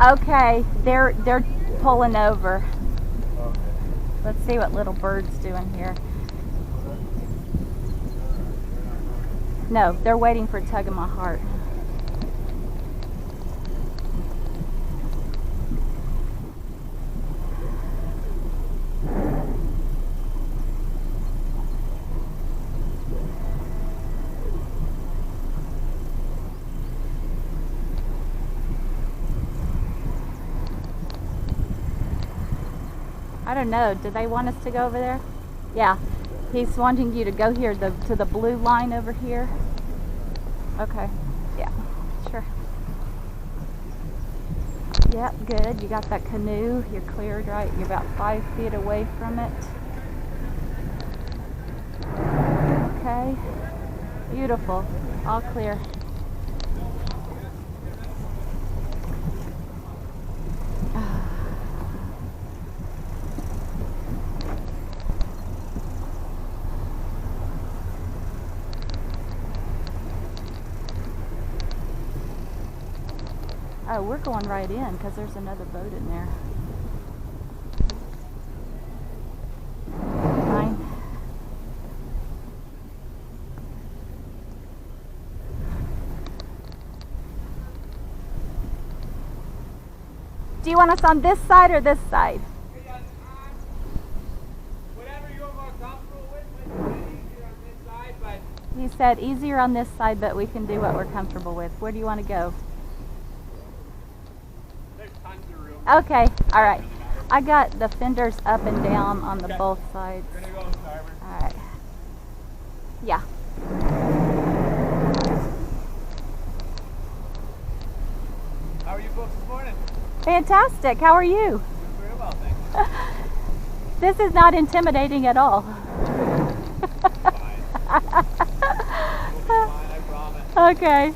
Okay, they're pulling over. Okay. Let's see what little bird's doing here. No, they're waiting for Tug of My Heart. I don't know. Do they want us to go over there? Yeah. He's wanting you to go here to the blue line over here. Okay. Yeah. Sure. Yep, good. You got that canoe. You're cleared, right? You're about 5 feet away from it. Okay. Beautiful. All clear. Oh, we're going right in because there's another boat in there. Fine. Do you want us on this side or this side? Whatever you're more comfortable with, might be easier on this side, but He said easier on this side, but we can do what we're comfortable with. Where do you want to go? there's tons of room. Okay, all right. I got the fenders up and down on the both sides. We're gonna go on starboard. All right. Yeah. How are you folks this morning? Fantastic. How are you? Doing very well, thanks. This is not intimidating at all. Fine. We'll be fine, I promise. Okay.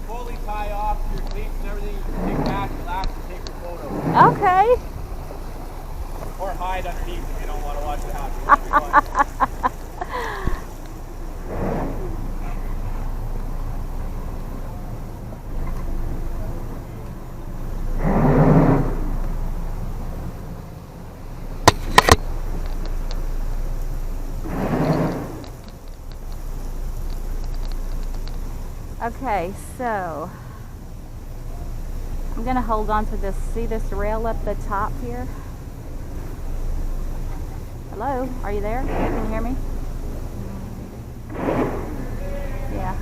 Fully tie off your cleats and everything. You can kick back, relax, and take your photo. Okay. Or hide underneath if you don't want to watch it happen. Okay, so I'm going to hold on to this. See this rail up the top here? Hello? Are you there? Can you hear me? Yeah.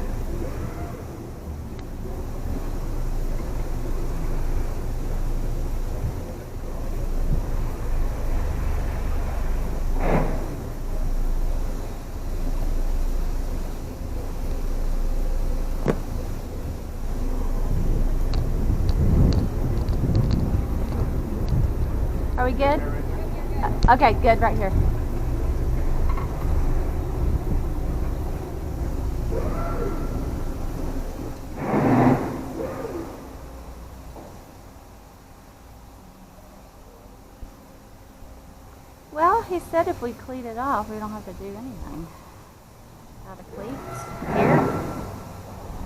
Are we good? Okay, good, right here. Well, he said if we cleat it off, we don't have to do anything. Got a cleat here.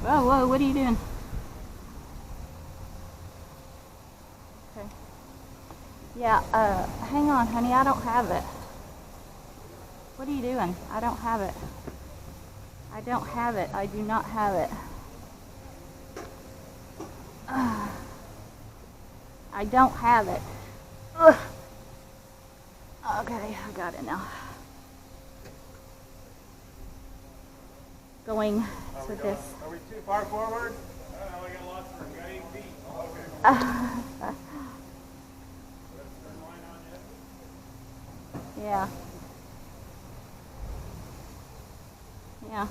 Whoa, whoa, what are you doing? Okay. Yeah, hang on, honey, I don't have it. What are you doing? I don't have it. I don't have it. I do not have it. I don't have it. Ugh. Okay, I got it now. Going to this. Are we too far forward? I don't know, we got lots of room. We got 8 feet. Okay. Let's turn the line on yet? Yeah. Yeah.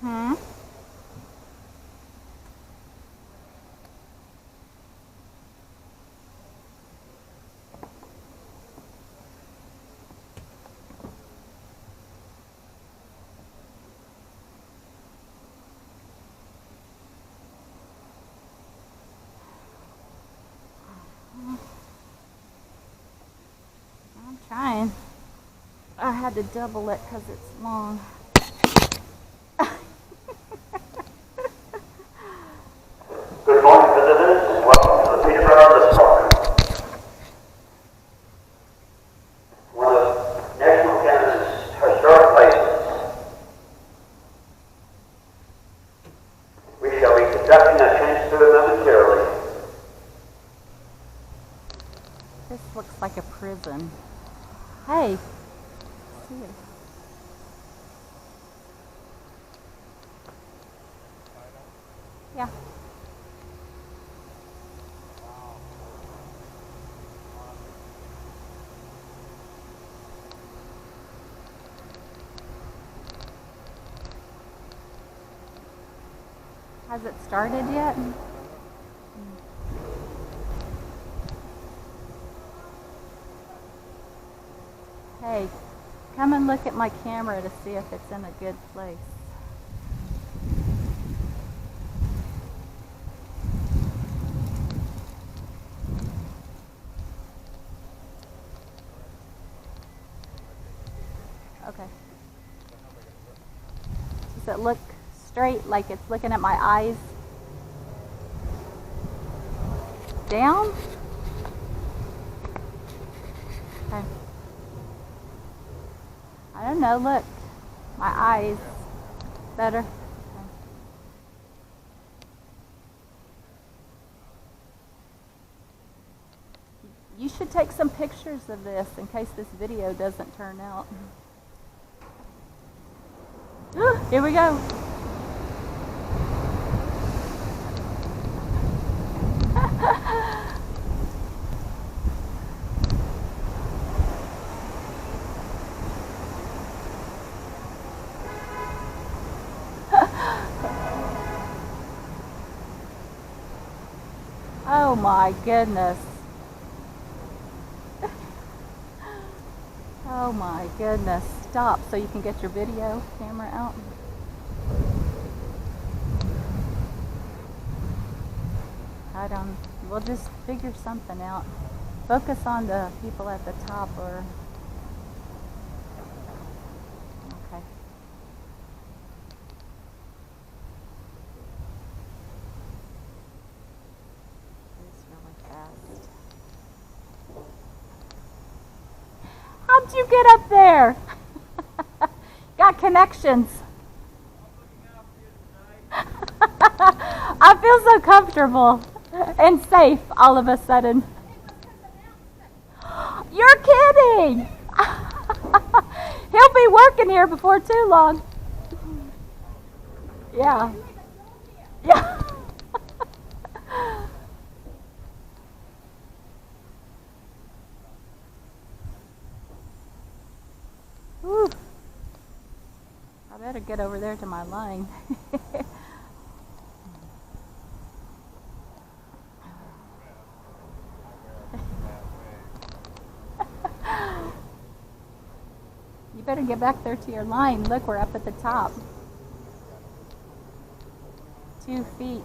Hmm? I'm trying. I had to double it because it's long. Good morning, visitors. Welcome to the Peterborough Lock, one of National Canada's historic places. We shall be conducting a change tour momentarily. This looks like a prison. Hey, see it. Yeah. Has it started yet? Hey, come and look at my camera to see if it's in a good place. Okay. Does it look straight, like it's looking at my eyes? Down? Okay. I don't know, look. My eyes. Better? Okay. You should take some pictures of this in case this video doesn't turn out. Here we go. Oh my goodness. Oh my goodness. Stop so you can get your video camera out. We'll just figure something out. Focus on the people at the top or... Okay. It's really fast. How'd you get up there? Got connections. I feel so comfortable and safe all of a sudden. You're kidding! He'll be working here before too long. Yeah. Yeah. Whew. I better get over there to my line. You better get back there to your line. Look, we're up at the top. 2 feet.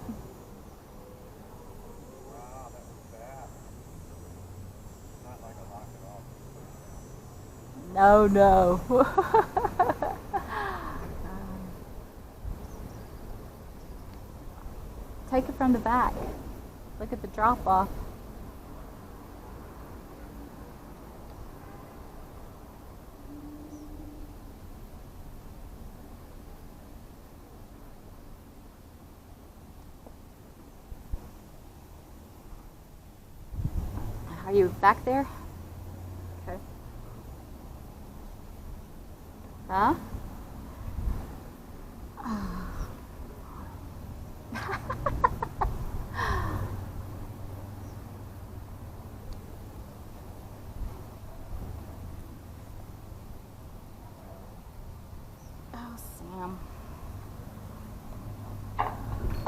Wow, that was fast. Not like a lock at all. No. Take it from the back. Look at the drop off. Are you back there? Okay. Huh? Oh, Sam.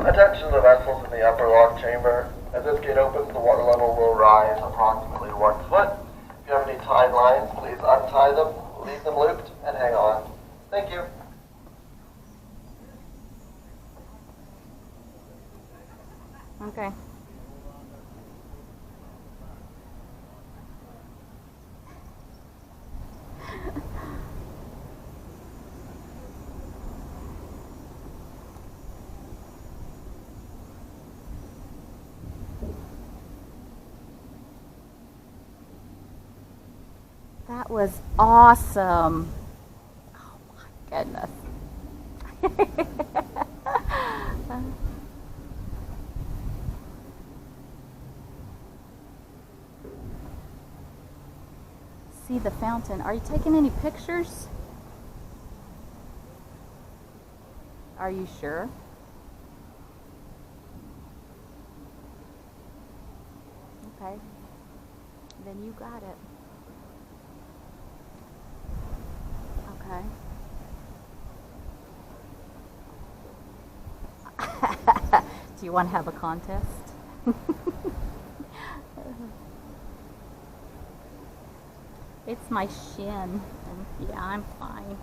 Attention to the vessels in the upper lock chamber. As this gate opens, the water level will rise approximately 1 foot. If you have any tied lines, please untie them, leave them looped, and hang on. Thank you. Okay. That was awesome. Oh my goodness. See the fountain. Are you taking any pictures? Are you sure? Okay. Then you got it. Okay. Do you want to have a contest? It's my shin, and yeah, I'm fine.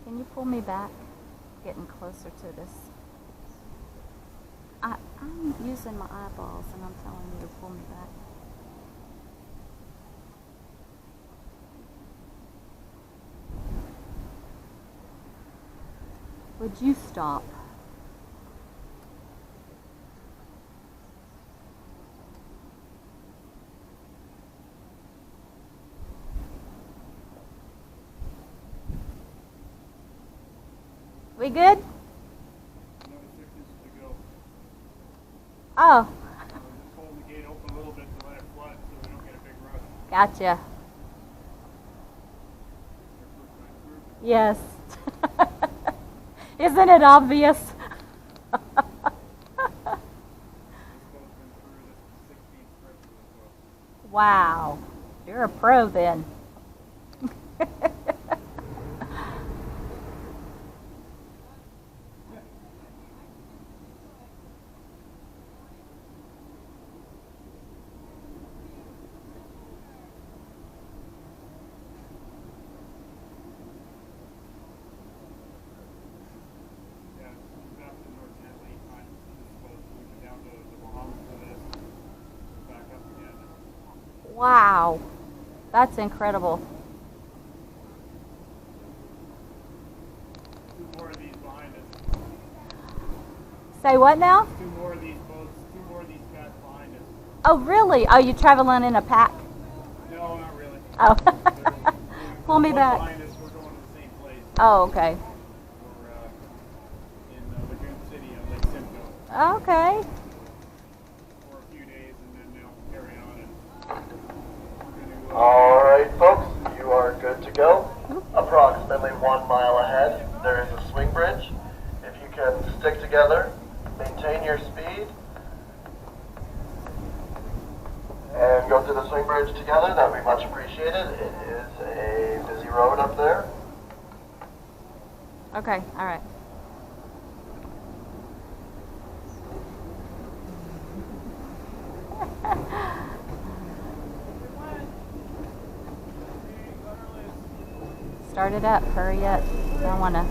Can you pull me back? Getting closer to this. I'm using my eyeballs and I'm telling you to pull me back. Would you stop? We good? Oh. Just hold the gate open a little bit to let it flood so we don't get a big rush. Gotcha. Yes. Isn't it obvious? Wow. You're a pro then. Wow, that's incredible. 2 more of these behind us. Say what now? 2 more of these boats, 2 more of these cats behind us. Oh, really? Oh, you traveling in a pack? No, not really. Oh. They're Pull me back. Behind us, we're going to the same place. Oh, okay. We're in Lagoon City on Lake Simcoe. Okay. For a few days, and then they'll carry on. Alright folks, you are good to go. Approximately 1 mile ahead, there is a swing bridge. If you can stick together, maintain your speed, and go through the swing bridge together, that would be much appreciated. It is a busy road up there. Okay, all right. Start it up, hurry up. I don't want to,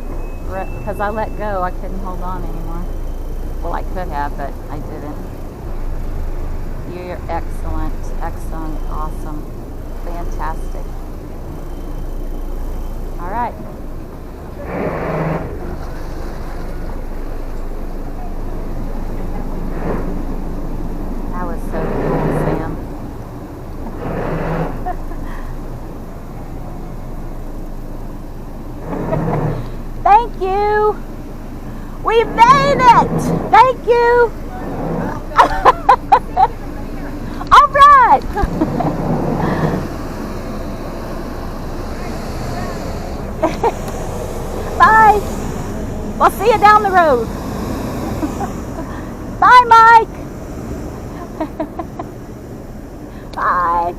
because I let go, I couldn't hold on anymore. Well, I could have, but I didn't. You're excellent, excellent, awesome, fantastic. All right. That was so cool, Sam. Thank you. We made it. Thank you. All right. Bye. We'll see you down the road. Bye, Mike. Bye.